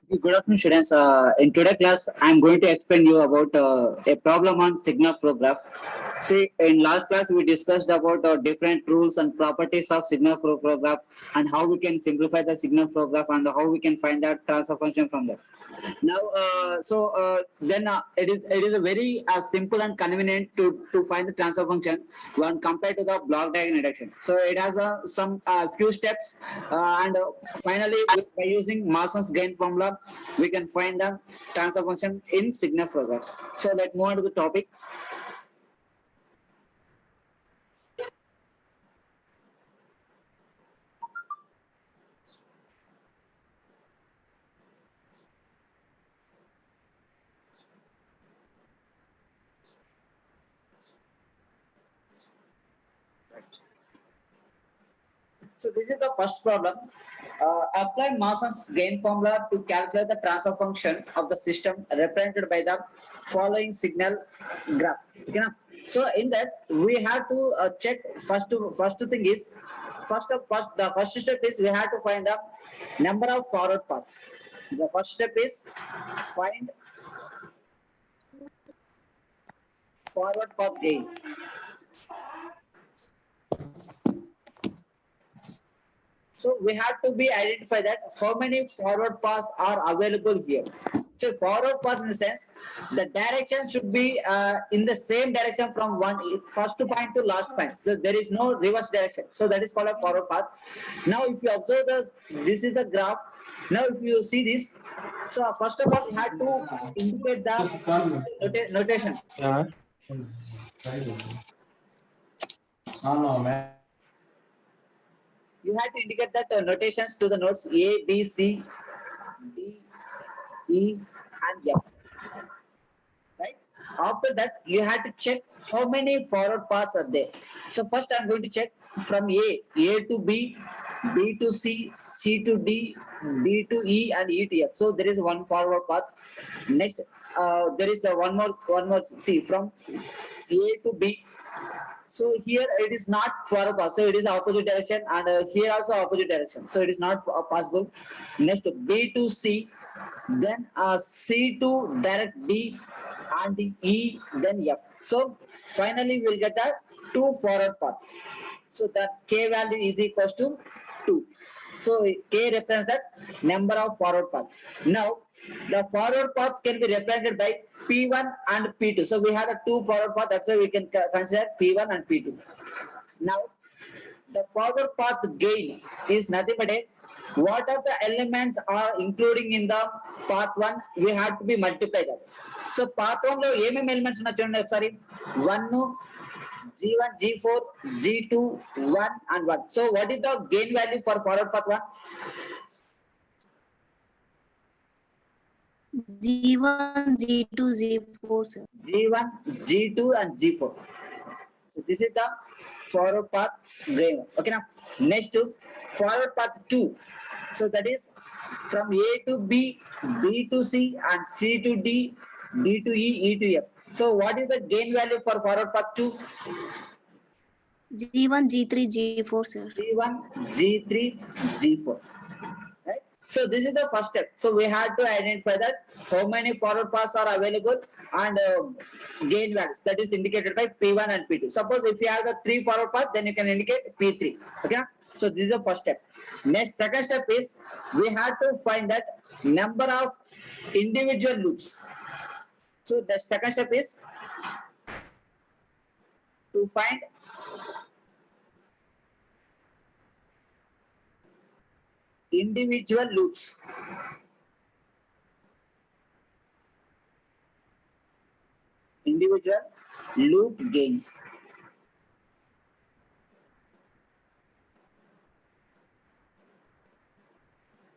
Good afternoon, students. In today's class, I am going to explain you about a problem on signal flow graph. See, in last class, we discussed about different rules and properties of signal flow graph and how we can simplify the signal flow graph and how we can find out transfer function from that. Now, then it is a very simple and convenient to find the transfer function when compared to the block diagram reduction. So it has some few steps, and finally by using Mason's gain formula, we can find the transfer function in signal flow graph. So let's move on to the topic. So this is the first problem. Apply Mason's gain formula to calculate the transfer function of the system represented by the following signal graph. Okay, na? So in that we have to check first thing is the first step is we have to find the number of forward path. The first step is find forward path gain. So we have to be identify that how many forward paths are available here. So forward path in the sense, the direction should be in the same direction from first point to last point. So there is no reverse direction. So that is called a forward path. Now if you observe this is the graph. Now if you see this, so first of all we have to indicate the notation. Yeah. No, man. You have to indicate that notations to the nodes A, B, C, D, E, and F. Right? After that, you have to check how many forward paths are there. So first, I'm going to check from A to B, B to C, C to D, D to E, and E to F. So there is one forward path. Next, there is one more. See, from A to B. So here it is not forward path. So it is opposite direction, and here also opposite direction. So it is not possible. Next, B to C, then C to direct D, and the E, then F. So finally we'll get a 2 forward path. So that K value is equals to 2. So K represents that number of forward path. Now the forward path can be represented by P1 and P2. So we have the 2 forward path. That's why we can consider P1 and P2. Now the forward path gain is nothing but a what are the elements are including in the path 1, we have to be multiply that. So path 1 లో ఏమేమి elements ఉన్నాయి చూడండి ఒకసారి 1, G1, G4, G2, 1 and 1. So what is the gain value for forward path 1? G1, G2, G4, sir. G1, G2 and G4. So this is the forward path gain. Okay now. Next to forward path 2. So that is from A to B, B to C, and C to D, D to E, E to F. So what is the gain value for forward path 2? G1, G3, G4, sir. G1, G3, G4. Right? So this is the first step. So we have to identify that how many forward paths are available and gain values that is indicated by P1 and P2. Suppose if you have the 3 forward paths, then you can indicate P3. Okay. So this is the first step. Next, second step is we have to find that number of individual loops. So the second step is to find individual loops. Individual loop gains.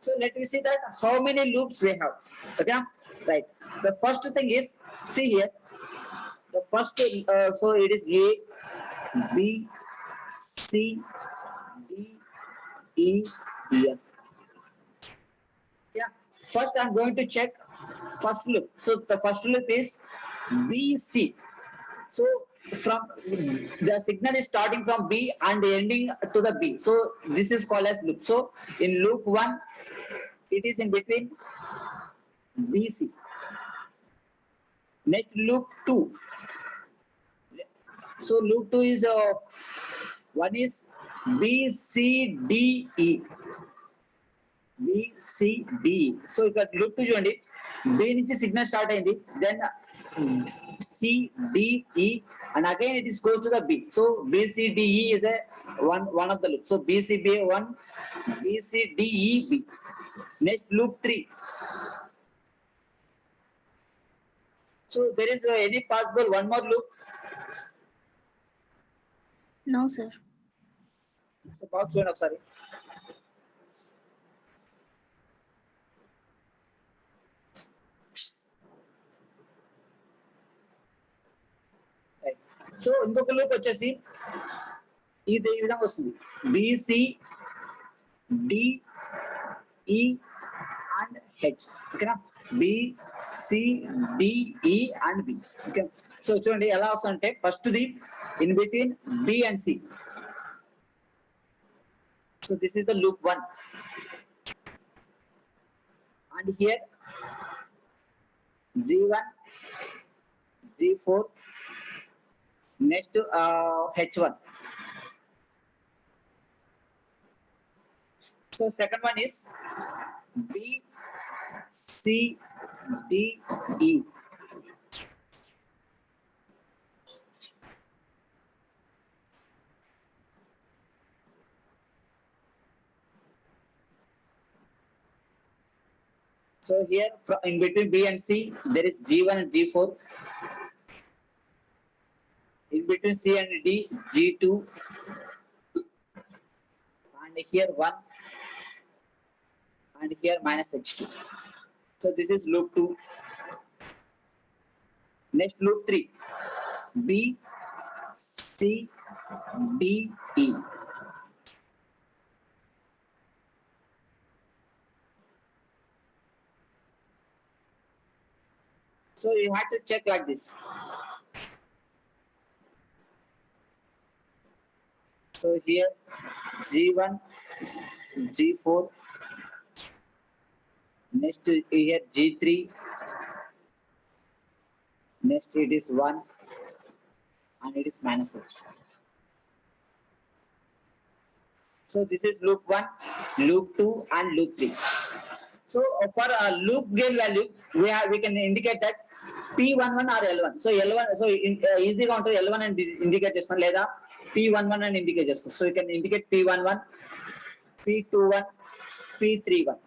So let me see that how many loops we have. Okay, right. The first thing is, see here. The first, so it is A, B, C, D, E, F. Yeah. First, I'm going to check first loop. So the first loop is BC. So from the signal is starting from B and ending to the B. So this is called as loop. So in loop 1, it is in between BC. Next loop 2. So loop 2 is one is BCDE. BCDE. So ఇక్కడ loop 2 చూడండి, B నుంచి signal start అయింది, then CDE, and again it is goes to the B. So BCDE is a one of the loop. So BCB1, BCDEB. Next loop 3. So there is any possible one more loop? No, sir. So బాగా చూడండి ఒకసారి. So ఇంకొక loop వచ్చేసి ఇది ఈ విధంగా వస్తుంది, BC DE and H. ఓకేనా, BCDE and B. Okay, so చూడండి ఎలా వస్తుందంటే first the in between B and C. So this is the loop 1, and here G1, G4, next H1. So second one is BCDE. So here in between B and C there is G1 and G4. In between C and D, G2, and here 1, and here minus H2. So this is loop 2. Next loop 3, B, C, D, E. So you have to check like this. So here G1, G4, next here G3, next it is 1, and it is minus H2. So this is loop 1, loop 2, and loop 3. So for a loop gain value, we can indicate that P11 or L1. So L1, so easy గా ఉంటుంది, L1 and indicate చేసుకోండి, లేదా P11 and indicate చేసుకోండి. So you can indicate P11, P21, P31.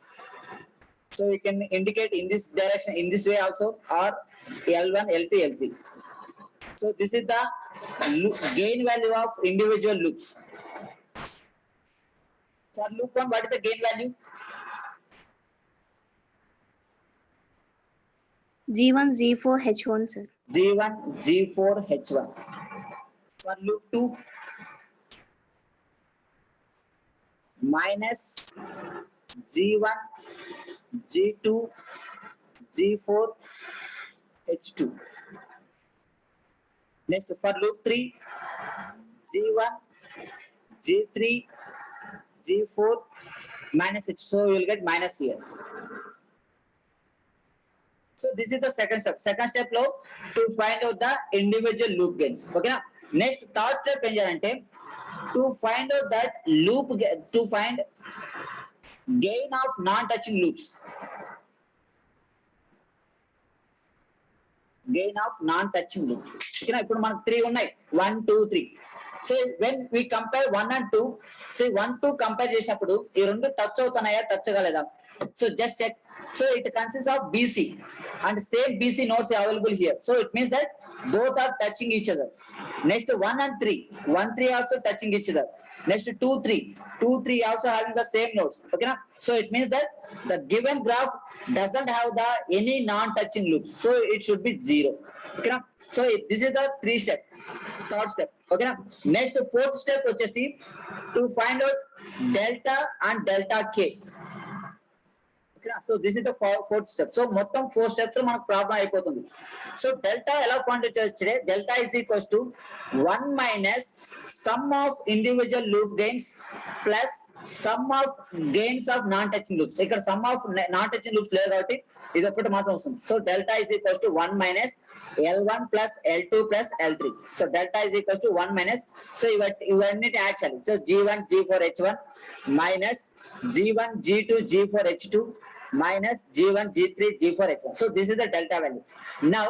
So you can indicate in this direction, in this way also, or L1, L2, L3. So this is the gain value of individual loops. For loop 1, what is the gain value? G1, G4, H1, sir. G1, G4, H1. For loop 2, minus G1, G2, G4, H2. Next for loop 3, G1, G3, G4, minus H. So you will get minus here. So this is the second step. Second step లో to find out the individual loop gains. Okay na? Next third step ఏం చేయాలంటే to find out that to find gain of non-touching loops. Gain of non-touching loops. Okay na? ఇప్పుడు మనకు 3 ఉన్నాయి, 1, 2, 3. So when we compare 1 and 2, say 1, 2 compare చేసినప్పుడు ఈ రెండు touch అవుతున్నాయా, touch కాలేదా? So just check. So it consists of BC, and same BC nodes are available here. So it means that both are touching each other. Next 1 and 3, 1, 3 also touching each other. Next 2, 3, 2, 3 also having the same nodes. Okay na? So it means that the given graph doesn't have the any non-touching loops. So it should be 0. Okay na? So this is the 3 step. Third step. Okay na? Next fourth step వచ్చేసి to find out delta and delta K. So this is the fourth step. So మొత్తం 4 steps లో మనకు problem అయిపోతుంది. So delta ఎలా find చేయొచ్చు? Delta is equals to 1 minus sum of individual loop gains plus sum of gains of non touching loops. ఇక్కడ sum of non touching loops లేదు కాబట్టి ఇది ఒకటి మాత్రం వస్తుంది. So delta is equals to 1 minus L1 plus L2 plus L3. So delta is equals to 1 minus, so ఇవన్నీ add చేయాలి. So G1 G4 H1 minus G1 G2 G4 H2 minus G1 G3 G4 H1. So this is the delta value. Now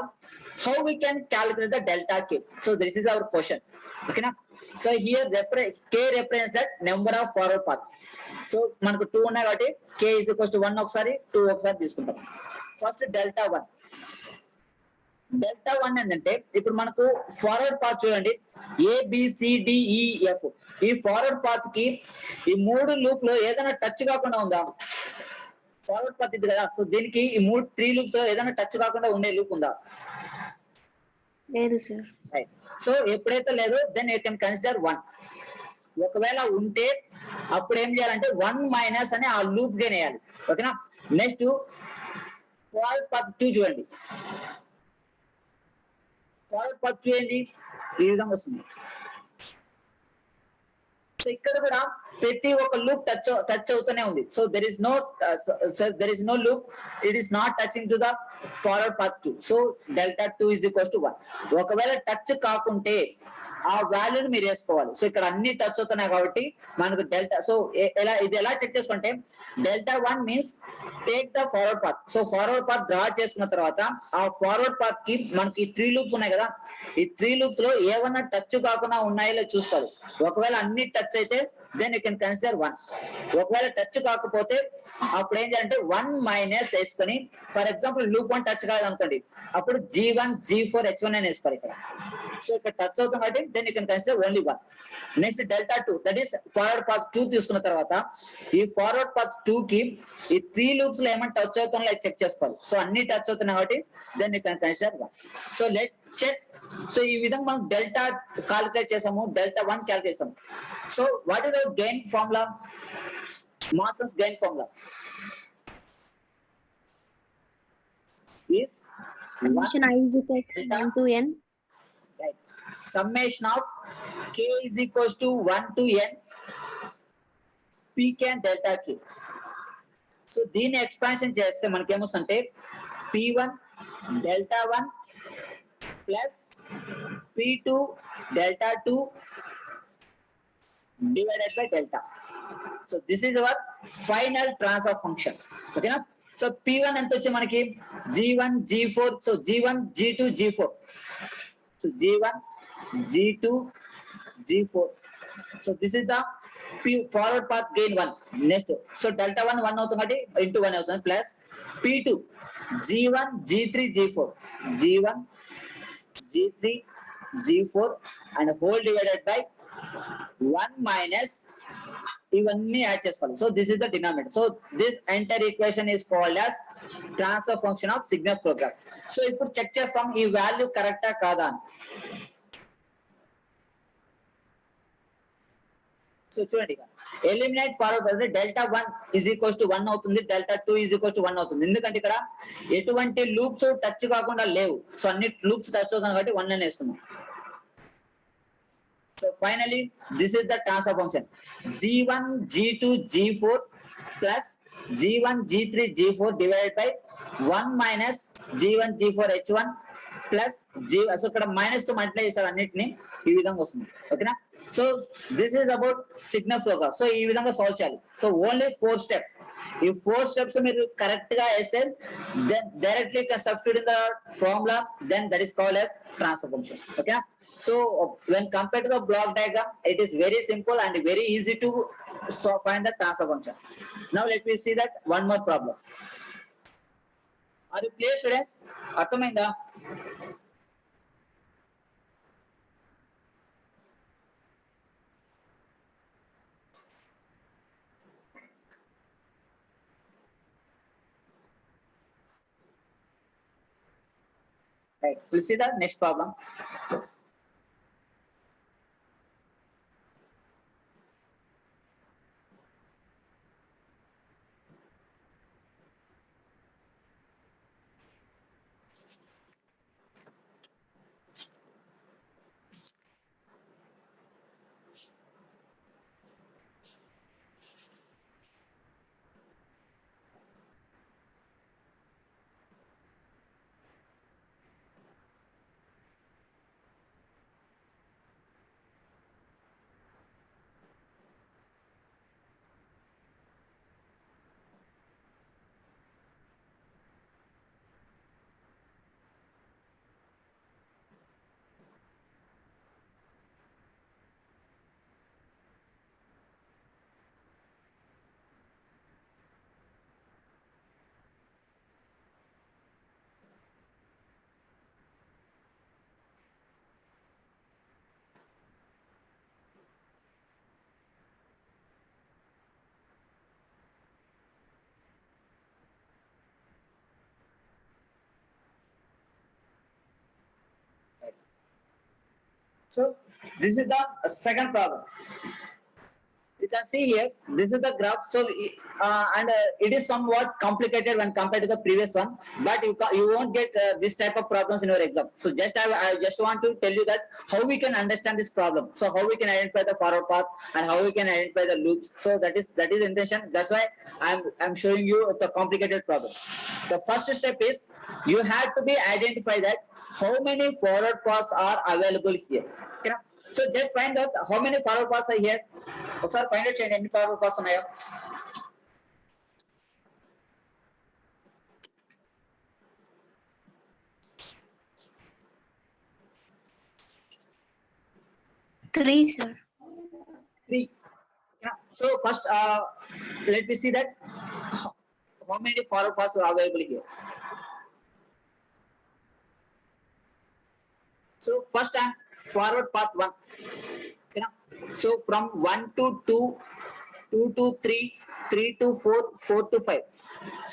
how we can calculate the delta K? So this is our question. Okay na? So here K represents that number of forward path. So మనకు 2 ఉన్నాయి కాబట్టి K is equals to 1 ఒకసారి 2 ఒకసారి తీసుకుంటాం. First delta 1. Delta 1 ఏంటంటే ఇప్పుడు మనకు forward path చూడండి, ABCDEF. ఈ ఫార్వర్డ్ పాత్ కి ఈ 3 లూప్ లో ఏదైనా టచ్ కాకుండా ఉందా? ఫార్వర్డ్ పాత్ ఇది కదా. సో దీనికి ఈ 3 లూప్స్ లో ఏదైనా టచ్ కాకుండా ఉండే లూప్ ఉందా? లేదు సార్. సో ఎప్పుడైతే లేదో దెన్ యూ కెన్ కన్సిడర్ 1. ఒకవేళ ఉంటే అప్పుడు ఏం చేయాలంటే 1 మైనస్ అని ఆ లూప్ గెయిన్ వేయాలి. ఓకేనా? నెక్స్ట్ ఫార్వర్డ్ పాత్ 2 చూడండి. ఫార్వర్డ్ పాత్ 2 ఏంటి? ఈ విధంగా వస్తుంది. సో ఇక్కడ కూడా ప్రతి ఒక్క లూప్ టచ్ అవుతూనే ఉంది. So there is no loop, it is not touching to the forward path 2. So delta 2 is equals to 1. ఒకవేళ టచ్ కాకుంటే ఆ వాల్యూని మీరు వేసుకోవాలి. సో ఇక్కడ అన్ని టచ్ అవుతున్నాయి కాబట్టి మనకు డెల్టా. సో ఇది ఎలా చెక్ చేసుకుంటే delta 1 means take the forward path. So forward path draw చేసుకున్న తర్వాత ఆ ఫార్వర్డ్ పాత్ కి మనకి 3 లూప్స్ ఉన్నాయి కదా, ఈ 3 లూప్స్ లో ఏమన్నా టచ్ కాకుండా ఉన్నాయో చూసుకోవాలి. ఒకవేళ అన్ని టచ్ అయితే దెన్ యూ కెన్ కన్సిడర్ 1. ఒకవేళ టచ్ కాకపోతే అప్పుడు ఏం చేయాలంటే 1 మైనస్ వేసుకొని, ఫర్ ఎగ్జాంపుల్ లూప్ 1 టచ్ కాదు అనుకోండి, అప్పుడు G1 G4 H1 అని వేసుకోవాలి ఇక్కడ. సో ఇక్కడ టచ్ అవుతుంది కాబట్టి then you can consider only 1. Next delta 2, that is forward path 2 తీసుకున్న తర్వాత ఈ ఫార్వర్డ్ పాత్ 2 కి ఈ 3 లూప్స్ లో ఏమైనా టచ్ అవుతుందో చెక్ చేసుకోవాలి. సో అన్ని టచ్ అవుతున్నాయి కాబట్టి then you can consider 1. So let check. So ఈ విధంగా మనం డెల్టా కాలిక్యులేట్ చేసాము, డెల్టా 1 క్యాలిక్యులేట్ చేసాము. So what is our gain formula? Mason's gain formula is Summation I is equal to 1 to n. right. Summation of K is equals to 1 to n Pk and delta K. So దీన్ని expansion చేస్తే మనకేమొస్తుందంటే P1 delta 1 plus P2 delta 2 divided by delta. So this is our final transfer function. Okay na? So P1 ఎంత వచ్చి మనకి G1 G4. So G1 G2 G4. So G1 G2 G4. So this is the forward path gain 1. Next, so delta 1 1 అవుతుంది కాబట్టి into 1 అవుతుంది plus P2 G1 G3 G4 G1 G3 G4 and whole divided by 1 minus ఇవన్నీ add చేసుకోవాలి. So this is the denominator. So this entire equation is called as transfer function of signal flow graph. So ఇప్పుడు check చేస్తాం ఈ value కరెక్టా కాదా అని. So చూడండి, eliminate forward delta 1 is equals to 1 అవుతుంది, డెల్టా 2 ఈజ్ ఈక్వల్స్ టు 1 అవుతుంది. ఎందుకంటే ఇక్కడ ఎటువంటి లూప్స్ టచ్ కాకుండా లేవు. సో అన్ని లూప్స్ టచ్ అవుతుంది కాబట్టి 1 అని వేసుకున్నాం. So finally, this is the transfer function. G1 G2 G4 plus G1 G3 G4 divided by 1 minus G1 G4 H1 plus G. So ఇక్కడ మైనస్ తో మల్టిప్లై చేశారు అన్నిటిని, ఈ విధంగా వస్తుంది. ఓకేనా? So this is about signal flow graph. So ఈ విధంగా సాల్వ్ చేయాలి. So only 4 steps. ఈ 4 స్టెప్స్ మీరు కరెక్ట్ గా వేస్తే then directly can substitute in the formula, then that is called as transfer function. ఓకేనా? So when compared to the block diagram, it is very simple and very easy to find the transfer function. Now let me see that one more problem. Are you clear, students? అర్థమైందా? Right. Please see the next problem. So this is the second problem. You can see here, this is the graph. So it is somewhat complicated when compared to the previous one, but you won't get this type of problems in your exam. So I just want to tell you that how we can understand this problem. So how we can identify the forward path and how we can identify the loops. So that is intention. That's why I'm showing you the complicated problem. The first step is you have to be identify that how many forward paths are available here. Okay? So just find out how many forward paths are here. ఒకసారి find out చేయండి ఎన్ని forward pass ఉన్నాయో. Three, sir. 3. Yeah. So first let me see that how many forward paths are available here. So first time forward path 1. Okay. So from 1 to 2, 2 to 3, 3 to 4, 4 to 5.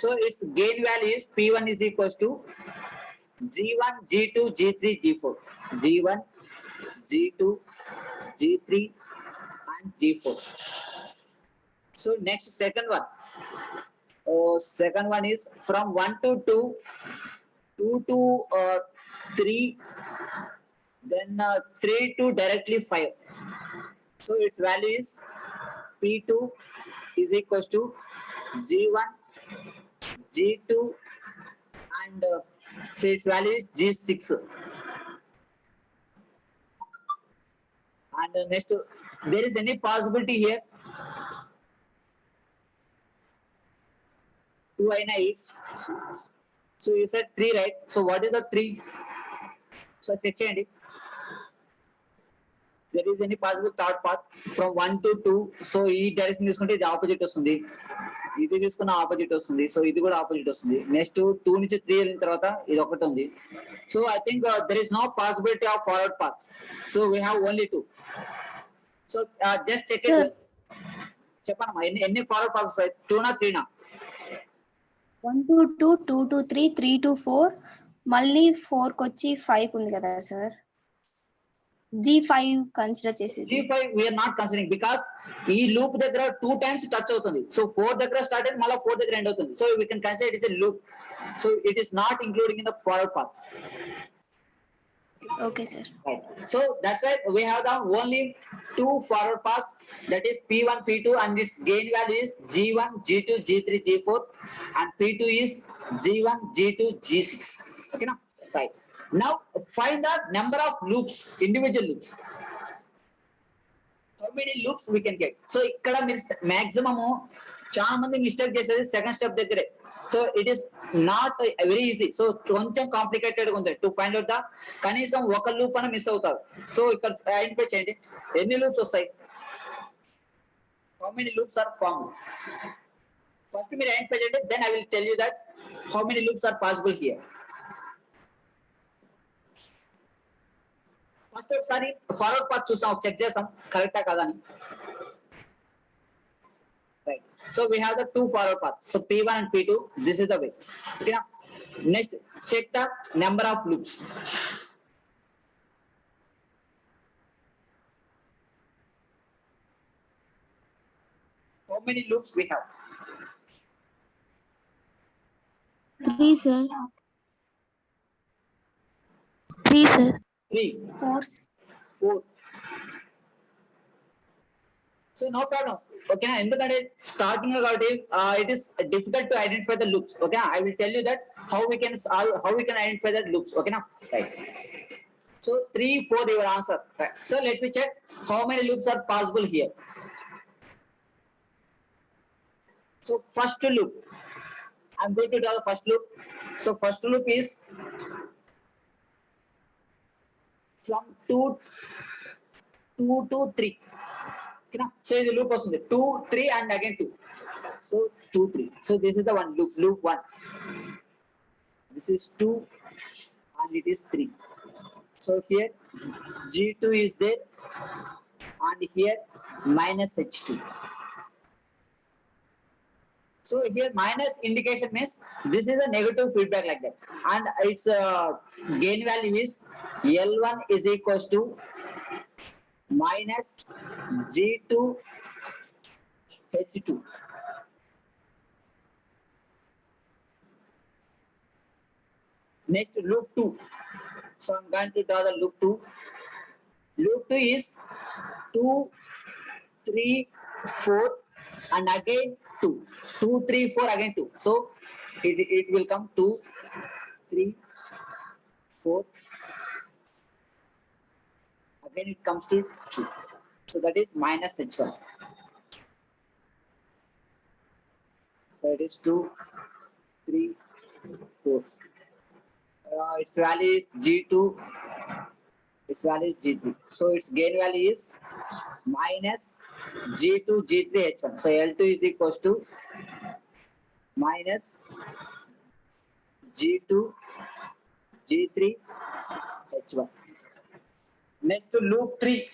So its gain value is P1 is equals to G1, G2, G3, G4. G1, G2, G3 and G4. So next second one. Second one is from 1 to 2, 2 to 3, then 3 to directly 5. So its value is P2 is equals to G1, G2 and so its value is G6. And next, there is any possibility here? 2 and 8. So you said 3, right? So what is the 3? So check it. There is any possible third path from 1 to 2. So ఈ direction తీసుకుంటే ఇది opposite వస్తుంది, ఇది తీసుకున్న opposite వస్తుంది, so ఇది కూడా opposite వస్తుంది. నెక్స్ట్ 2 నుంచి 3 వెళ్ళిన తర్వాత ఇది ఒకటి ఉంది. So I think there is no possibility of forward path. So we have only 2. So just check it. చెప్పండి ఎన్ని ఫార్వర్డ్ పాత్స్ వస్తాయి? 2 నా 3 నా? 1 to 2, 2 to 3, 3 to 4, మళ్ళీ 4 కి వచ్చి 5 ఉంది కదా సార్. G5 కన్సిడర్ చేసేది. G5 we are not considering because ఈ లూప్ దగ్గర 2 times టచ్ అవుతుంది. సో 4 దగ్గర స్టార్ట్ అయ్యి మళ్ళీ 4 దగ్గర ఎండ్ అవుతుంది. So we can consider it is a loop. So it is not including in the forward path. Okay, sir. Right. So that's why we have the only 2 forward paths, that is P1, P2, and its gain value is G1, G2, G3, G4, and P2 is G1, G2, G6. Okay, now right. Now find the number of loops, individual loops. How many loops we can get? So ikkada meer maximum చాలా మంది mistake చేసేది second step దగ్గరే. So it is not very easy. So కొంచెం complicated గా ఉంది to find out the కనీసం ఒక loop అని మిస్ అవుతారు. సో ఇక్కడ ఐడెంటిఫై చేయండి ఎన్ని లూప్స్ వస్తాయి. How many loops are form. First మీరు ఐడెంటిఫై చేయండి, then I will tell you that how many loops are possible here. First ఒకసారి ఫార్వర్డ్ పాత్ చూసాం, చెక్ చేసాం కరెక్టా కాదా అని. Right. So we have the 2 forward paths. So P1 and P2, this is the way. Okay. Now, next, check the number of loops. How many loops we have? 3, sir. 3, sir. 3, 4. 4. So no problem. Okay, na endukante starting kabatti it is difficult to identify the loops. Okay, I will tell you that how we can identify the loops. Okay, na right. So 3, 4 your answer. Right. So let me check how many loops are possible here. So first loop, I'm going to draw the first loop. So first loop is from 2 to 3. So the loop was 2, 3 and again 2. So 2, 3. So this is the one loop, loop 1. This is 2 and it is 3. So here G2 is there and here minus H2. So here minus indication means this is a negative feedback like that, and its gain value is L1 is equals to minus G2 H2. Next, loop 2. So I'm going to draw the loop 2. Loop 2 is 2, 3, 4, and again 2. 2, 3, 4, again 2. So it will come 2, 3, 4. Again it comes to 2. So that is minus H1. So it is 2, 3, 4. Its value is G2. Its value is G3. So its gain value is minus G2, G3, H1. So L2 is equals to minus G2, G3, H1. Next to loop 3.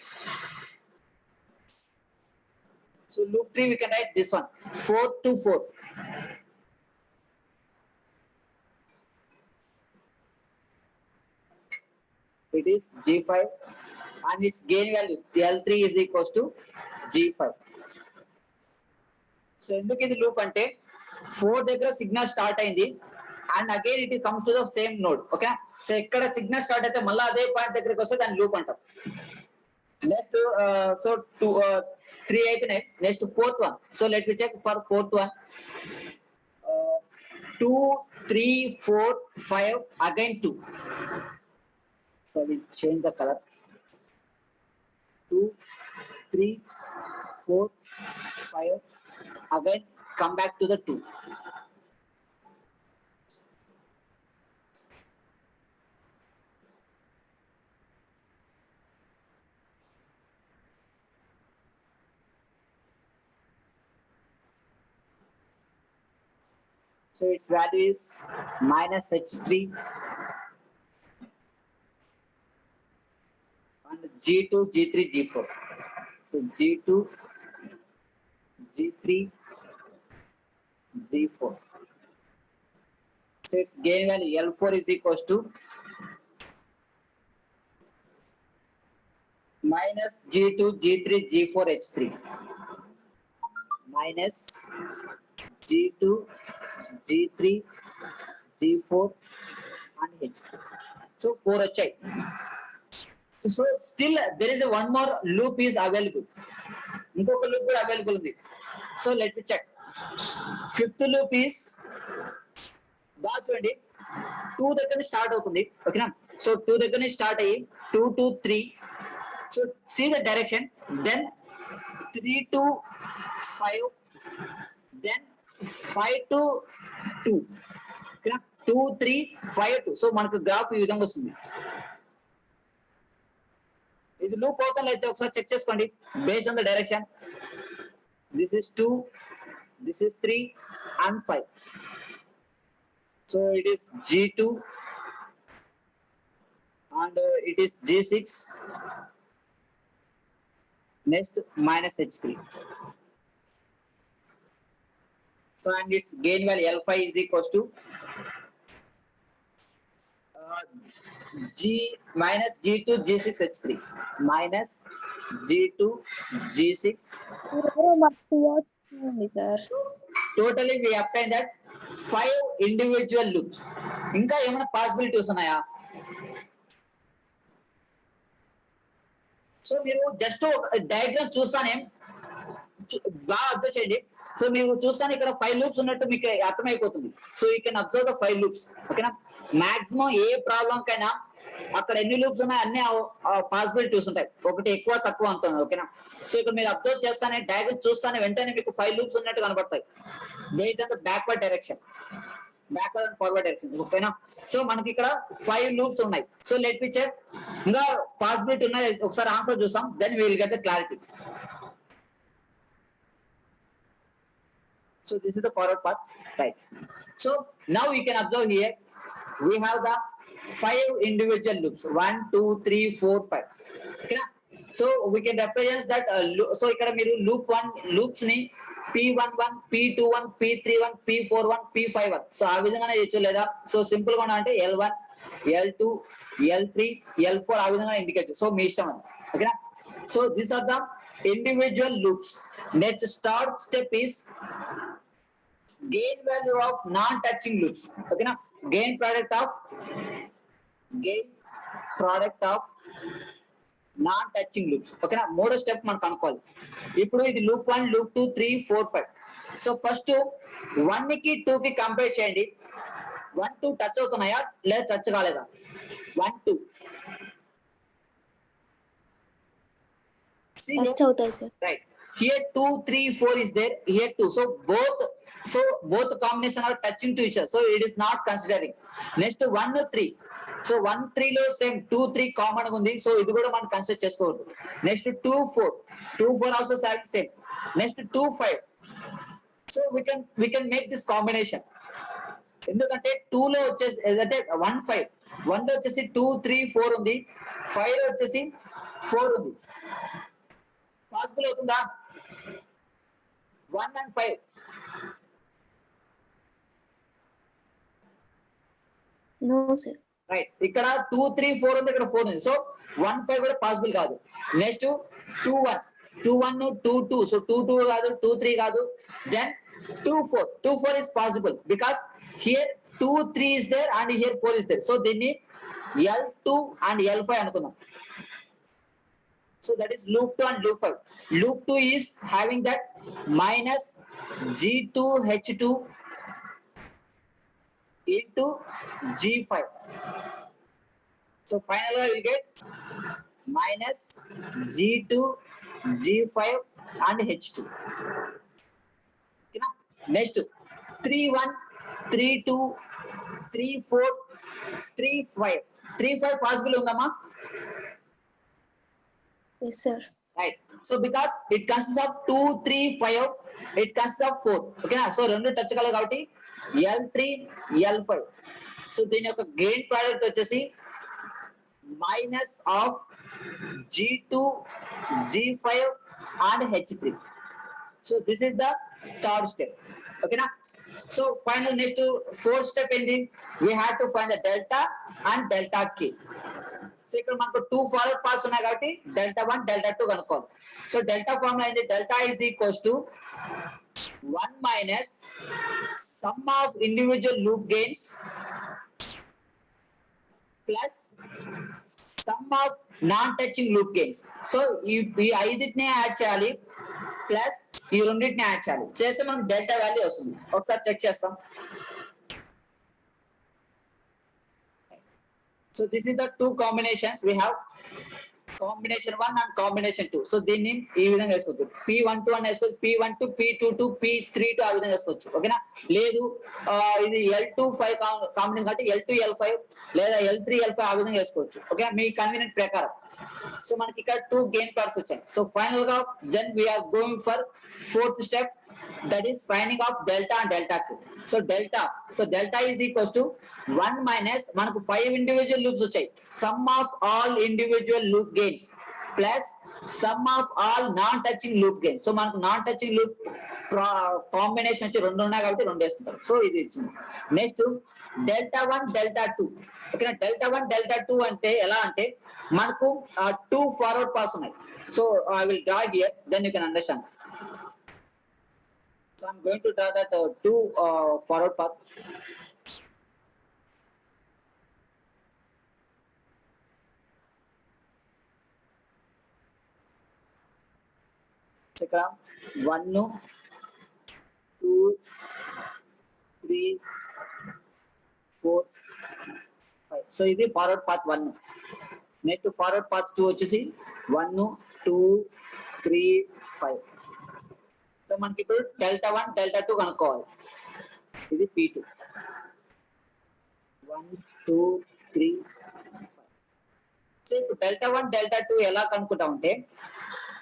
So loop 3 we can write this one, 4 to 4. It is G5 and its gain value L3 is equals to G5. So ఎందుకు ఇది loop అంటే 4 దగ్గర signal start అయింది and again it comes to the same node. Okay, so ఇక్కడ signal start అయితే మళ్ళీ అదే point దగ్గరికి వస్తే దాన్ని లూప్ అంటాం. నెక్స్ట్ సో 3 అయిపోయినాయి. Next 4th one. So let me check for 4th one. 2, 3, 4, 5, again 2. So we'll change the color. 2, 3, 4, 5. Again, come back to the 2. So its value is minus H3 and G2, G3, G4. So G2, G3, G4. So its gain value L4 is equals to minus G2, G3, G4, H3 minus G2, G3, G4 and H3. So 4 HI. So still there is a one more loop is available. ఇంకొక loop కూడా available ఉంది. So let me check. 5th loop is బాగా చూడండి 2 దగ్గర start అవుతుంది. ఓకేనా, so 2 దగ్గర start అయ్యి 2 to 3. So see the direction, then 3 to 5, then 5 to 2. ఓకేనా, 2, 3, 5, 2. సో మనకు గ్రాఫ్ ఈ విధంగా వస్తుంది. ఇది లూప్ అవుతుందో అయితే ఒకసారి చెక్ చేసుకోండి based on the direction. This is 2, this is 3 and 5. So it is G2 and it is G6. Next minus H3. So and its gain value L5 is equals to G minus G2 G6 H3 minus G2 G6. Sir Totally we obtain that 5 individual loops. ఇంకా ఏమైనా possibilities ఉన్నాయా? So మీరు just ఒక diagram చూస్తానే బాగా అర్థం చేయండి. So మీరు చూస్తాను ఇక్కడ 5 లూప్స్ ఉన్నట్టు మీకు అర్థమైపోతుంది. So you can observe the 5 loops. ఓకేనా, మాక్సిమం ఏ ప్రాబ్లం కైనా అక్కడ ఎన్ని లూప్స్ ఉన్నాయి అన్ని పాసిబిలిటీస్ ఉంటాయి, ఒకటి ఎక్కువ తక్కువ ఉంటుంది. ఓకేనా, సో ఇక్కడ మీరు అబ్జర్వ్ చేస్తానే డయాగ్రామ్ చూస్తానే వెంటనే మీకు 5 లూప్స్ ఉన్నట్టు కనబడతాయి based on the backward direction, backward and forward direction. ఓకేనా, సో మనకి ఇక్కడ 5 లూప్స్ ఉన్నాయి. సో లెట్ మీ చెక్ ఇంకా పాసిబిలిటీ ఉన్నాయి, ఒకసారి ఆన్సర్ చూసాం, then we will get the clarity. So this is the forward path, right? So now we can observe here we have the 5 individual loops, 1, 2, 3, 4, 5. Okay, so we can represent that so ikkada meeru loop 1 loops ni P11, P21, P31, P41, P51. So aa vidhanga cheyochu leda. So simple ga ante L1, L2, L3, L4 aa vidhanga indicate. So మీ ఇష్టం అది. ఓకేనా, So these are the individual loops. Next start step is gain value of non-touching loops. Okay na? Gain product of non touching loops. ఓకేనా, మూడో step మనం కనుక్కోవాలి. ఇప్పుడు ఇది loop 1, loop 2, 3, 4, 5. So first 1 కి 2 కి కంపేర్ చేయండి. 1, 2 టచ్ అవుతున్నాయా లేదా టచ్ కాలేదా? 1, 2 టచ్ అవుతాయి sir. right. Here 2, 3, 4 is there. Here 2. So both combination are touching to each other. So it is not considering. Next 1, 3. So 1, 3 లో సేమ్ 2, 3 కామన్ గా ఉంది. సో ఇది కూడా మనం కన్సిడర్ చేసుకోవద్దు. Next 2, 4. 2, 4 also same. Next 2, 5. So we can make this combination. ఎందుకంటే 2 లో వచ్చేసి అంటే 1, 5. 1 లో వచ్చేసి 2, 3, 4 ఉంది. 5 లో వచ్చేసి 4 ఉంది. పాసిబుల్ అవుతుందా? 1 and 5. No sir. రైట్, ఇక్కడ 2, 3, 4 ఉంది, ఇక్కడ 4 ఉంది. సో 1, 5 కూడా పాసిబుల్ కాదు. నెక్స్ట్ 2, 1. 2, 1, 2, 2. సో 2, 2 కాదు, 2, 3 కాదు. Then 2, 4. 2, 4 is possible because here 2, 3 is there and here 4 is there. So దీన్ని L2 and L5 అనుకుందాం. So that is loop 2 and loop 5. Loop 2 is having that minus G2H2 into G5. So finally we get minus G2, G5 and H2. Okay, next 3, 1, 3, 2, 3, 4, 3, 5. 3, 5 possible undama? Yes sir. Right. So because it consists of 2, 3, 5, it consists of 4. Okay, so రెండు touch కలదు కాబట్టి L3, L5. So దీని యొక్క gain product వచ్చేసి minus of G2, G5 and H3. So this is the third step. Okay na? So final next fourth step ending, we have to find the delta and delta K. So ఇక్కడ మనకు 2 forward paths ఉన్నాయి కాబట్టి delta 1, delta 2 కనుక్కోవాలి. So delta formula ఏంటి? Delta is equals to 1 minus sum of individual loop gains plus some of non touching loop gains. So ఈ ఐదుటిని add చేయాలి plus ఈ రెండింటిని యాడ్ చేయాలి. చేస్తే మనకు డెల్టా వాల్యూ వస్తుంది. ఒకసారి చెక్ చేస్తాం. So this is the two combinations we have, combination 1 and combination 2. So దీన్ని ఈ విధంగా వేసుకోవచ్చు. P12 అని వేసుకోవచ్చు, P12, P22, P32 ఆ విధంగా వేసుకోవచ్చు. ఓకేనా? లేదు ఇది L25 కాంబినేషన్ కాబట్టి L2, L5 లేదా L3, L5 ఆ విధంగా వేసుకోవచ్చు. ఓకే, మీ కన్వీనియంట్ ప్రకారం. సో మనకి ఇక్కడ 2 గెయిన్ పార్ట్స్ వచ్చాయి. సో ఫైనల్ గా then we're going for fourth step, that is finding of delta and delta Q. So delta is equals to 1 minus మనకు 5 individual loops వచ్చాయి. Sum of all individual loop gains plus sum of all non touching loop gains. So మనకు non touching loop combination వచ్చి 2 ఉన్నాయి కాబట్టి 2 వేసుకుంటారు. So ఇది ఇచ్చింది. Next delta 1, delta 2. ఓకేనా? డెల్టా 1, డెల్టా 2 అంటే ఎలా అంటే మనకు 2 ఫార్వర్డ్ పాస్ ఉన్నాయి. So I will draw here, then you can understand. So I'm going to draw that 2 forward path. ఇక్కడ 1, 2, 3, 4, 5. సో ఇది forward path 1. Next forward path 2 వచ్చేసి 1, 2, 3, 5. సో మనకి ఇప్పుడు డెల్టా 1, డెల్టా 2 కనుక్కోవాలి. ఇది P2. 1, 2, 3, 5. సో ఇప్పుడు డెల్టా 1, డెల్టా 2 ఎలా కనుక్కుంటాం అంటే,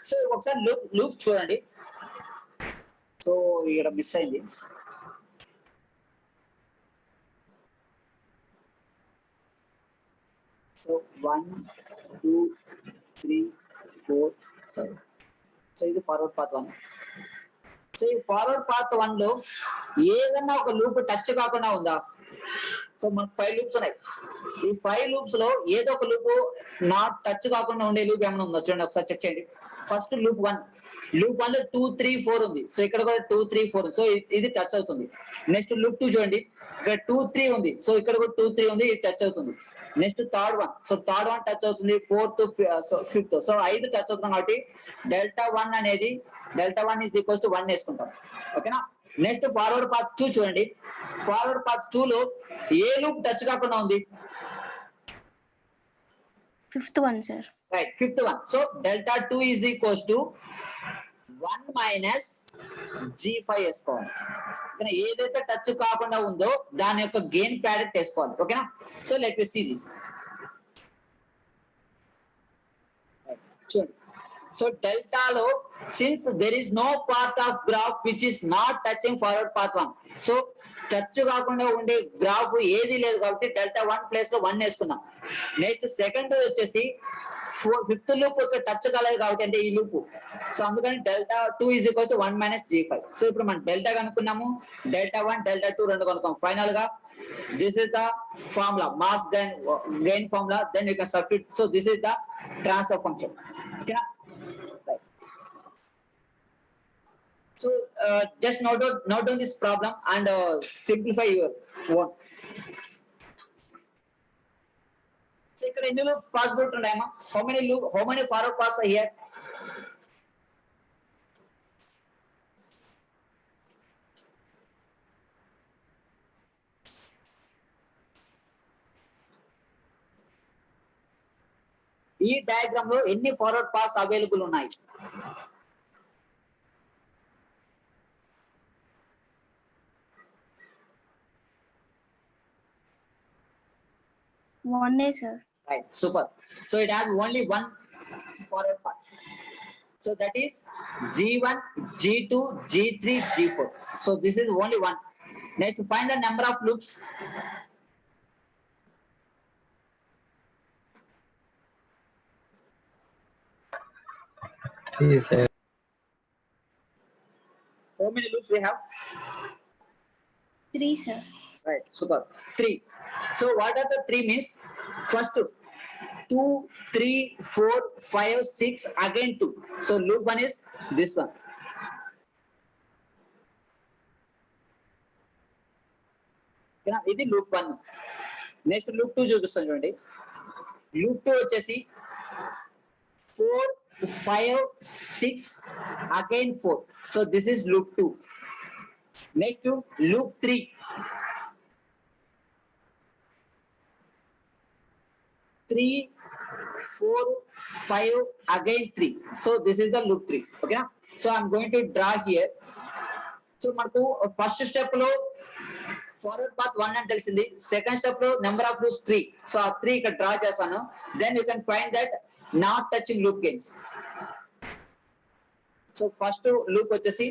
సో ఒకసారి లూప్ చూడండి. సో ఇక్కడ మిస్ అయింది. సో 1, 2, 3, 4, 5. సో ఇది ఫార్వర్డ్ పాత్ 1. సో ఈ ఫార్వర్డ్ పాత్ 1 లో ఏదన్నా ఒక లూప్ టచ్ కాకుండా ఉందా? సో మనకు 5 లూప్స్ ఉన్నాయి. ఈ 5 లూప్స్ లో ఏదో ఒక లూప్ నాట్ టచ్ కాకుండా ఉండే లూప్ ఏమైనా ఉందో చూడండి, ఒకసారి చెక్ చేయండి. ఫస్ట్ లూప్ 1 లో 2, 3, 4 ఉంది. సో ఇక్కడ కూడా 2, 3, 4 సో ఇది టచ్ అవుతుంది. నెక్స్ట్ లూప్ 2 చూడండి, ఇక్కడ 2, 3 ఉంది. సో ఇక్కడ కూడా 2, 3 ఉంది, ఇది టచ్ అవుతుంది. Next third one, so third one touch అవుతుంది. ఫోర్త్, ఫిఫ్త్, సో 5 టచ్ అవుతుంది. కాబట్టి డెల్టా 1 అనేది డెల్టా 1 ఈజ్ ఈక్వల్స్ టు 1 వేసుకుంటాం. ఓకేనా. నెక్స్ట్ ఫార్వర్డ్ పాత్ 2 చూడండి. ఫార్వర్డ్ పాత్ 2 లో ఏ లూప్ టచ్ కాకుండా ఉంది? Fifth one sir. Right, fifth one. So delta 2 is equals to 1 minus G5 వేసుకోవాలి. ఓకేనా. ఏదైతే టచ్ కాకుండా ఉందో దాని యొక్క గెయిన్ ప్యారెట్ వేసుకోవాలి. ఓకేనా. So let me see this. చూడండి. సో డెల్టాలో since there is no part of graph which is not touching forward path 1, so touch కాకుండా ఉండే గ్రాఫ్ ఏది లేదు కాబట్టి డెల్టా 1 ప్లేస్ లో 1 వేసుకుందాం. నెక్స్ట్ సెకండ్ వచ్చేసి ఫిఫ్త్ లూప్ టచ్ కాలేదు కాబట్టి అంటే ఈ లూప్, సో అందుకని delta 2 is equals to 1 minus G5. So ఇప్పుడు మనం డెల్టా కనుక్కున్నాము, డెల్టా 1 డెల్టా 2 రెండు కనుక్కోం. ఫైనల్ గా this is the formula, Mason's gain formula. Then you can substitute. So this is the transfer function. ఓకేనా. So just note down this problem and simplify your own. So ఇక్కడ ఎన్ని loops possibility ఉన్నాయమ్మా? How many forward paths are here? ఈ diagram లో ఎన్ని forward paths available ఉన్నాయి? One sir. Right, super. So it has only one forward path. So that is G1, G2, G3, G4. So this is only one. Next, find the number of loops. Yes, sir. How many loops we have? 3 sir. Right, super. 3. So what are the 3 means? First 2, 3, 4, 5, 6, again 2. So loop 1 is this one. Okay, ఇది loop 1. Next loop 2 చూపిస్తాను చూడండి. Loop 2 వచ్చేసి 4, 5, 6, again 4. So this is loop 2. Next to loop 3. 3, 4, 5, again 3. So this is the loop 3. Okay. So I'm going to draw here. So మనకు first step లో forward path 1 అని తెలిసింది. Second step లో number of loops 3. So ఆ 3 ఇక్కడ draw చేశాను. Then you can find that not touching loop gains. So first loop వచ్చేసి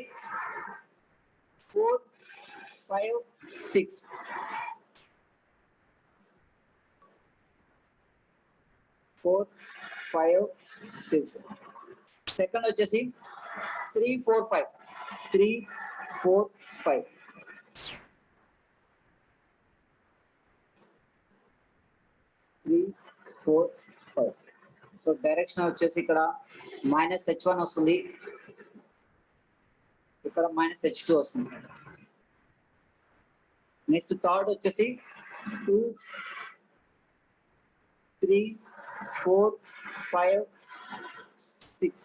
4, 5, 6. Four, 5, 6. Second వచ్చేసి 3, 4, 5. 3, 4, 5. 3, 4, 5. సో డైరెక్షన్ వచ్చేసి ఇక్కడ -H1 వస్తుంది, ఇక్కడ -H2 వస్తుంది. నెక్స్ట్ థర్డ్ వచ్చేసి 2, 3, 4, 5, 6.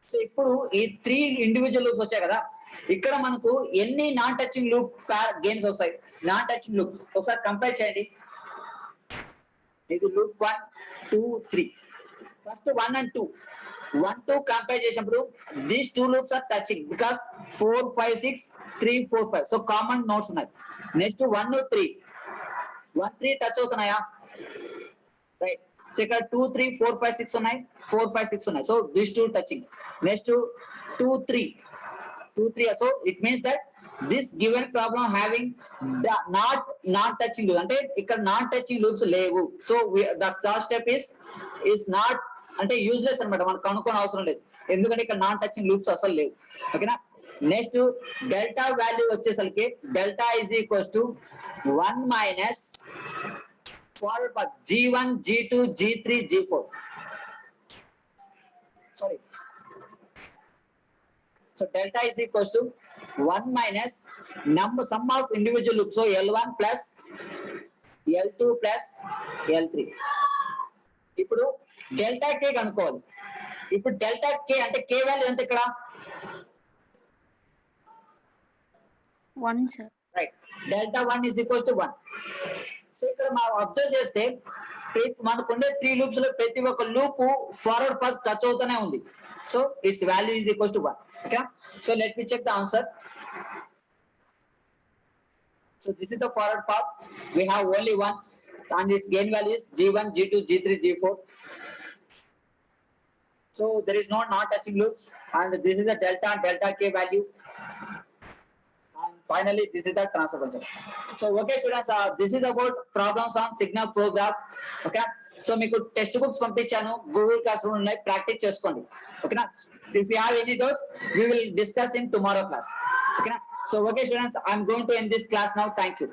సో ఇప్పుడు ఈ 3 ఇండివిజువల్ లూప్స్ వచ్చాయి కదా, ఇక్కడ మనకు ఎన్ని నాన్ టచింగ్ లూప్ గెయిన్స్ వస్తాయి? నాన్ టచింగ్ లూప్స్ ఒకసారి కంపేర్ చేయండి. ఇది లూప్ 1, 2, 3. ఫస్ట్ 1 and 2. 1, 2 కంపేర్ చేసినప్పుడు these 2 loops are touching because 4, 5, 6, 3, 4, 5. So common nodes ఉన్నాయి. నెక్స్ట్ 1, 3. 1, 3 టచ్ అవుతున్నాయా? రైట్. సో ఇక్కడ 2, 3, 4, 5, 6 ఉన్నాయి. 4, 5, 6 ఉన్నాయి. So this 2 touching. Next 2, 3. 2, 3. So it means that this given problem having the not touching loop. అంటే ఇక్కడ not touching loops లేవు. So the third step is not అంటే useless అన్నమాట, మనకు కనుక్కోని అవసరం లేదు, ఎందుకంటే ఇక్కడ నాన్ టచింగ్ లూప్స్ అసలు లేవు. ఓకేనా. నెక్స్ట్ డెల్టా వాల్యూ వచ్చేసరికి delta is equals to 1 minus forward path G1, G2, G3, G4. Sorry. So delta is equals to 1 minus sum of individual loops. So L1 plus L2 plus L3. ఇప్పుడు delta కే కనుక్కోవాలి. ఇప్పుడు delta కే అంటే కే value ఎంత ఇక్కడ? 1 sir. Right. Delta 1 is equals to 1. So ఇక్కడ మనం observe చేస్తే మనకుండే 3 లూప్స్ లో ప్రతి ఒక్క లూప్ ఫార్వర్డ్ పాత్ టచ్ అవుతూనే ఉంది. So it's value is equals to 1. Okay, so let me check the answer. So this is the forward path. We have only one, and its gain value is G1, G2, G3, G4. So there is no non-touching loops, and this is the delta K value. And finally, this is the transfer function. So okay, students, this is about problems on signal flow graph. Okay, so మీకు text books పంపించాను, Google class room ఉన్నాయి, practice చేసుకోండి. ఓకేనా? If you have any doubts, we will discuss in tomorrow class. Okay, so okay students, I'm going to end this class now. Thank you.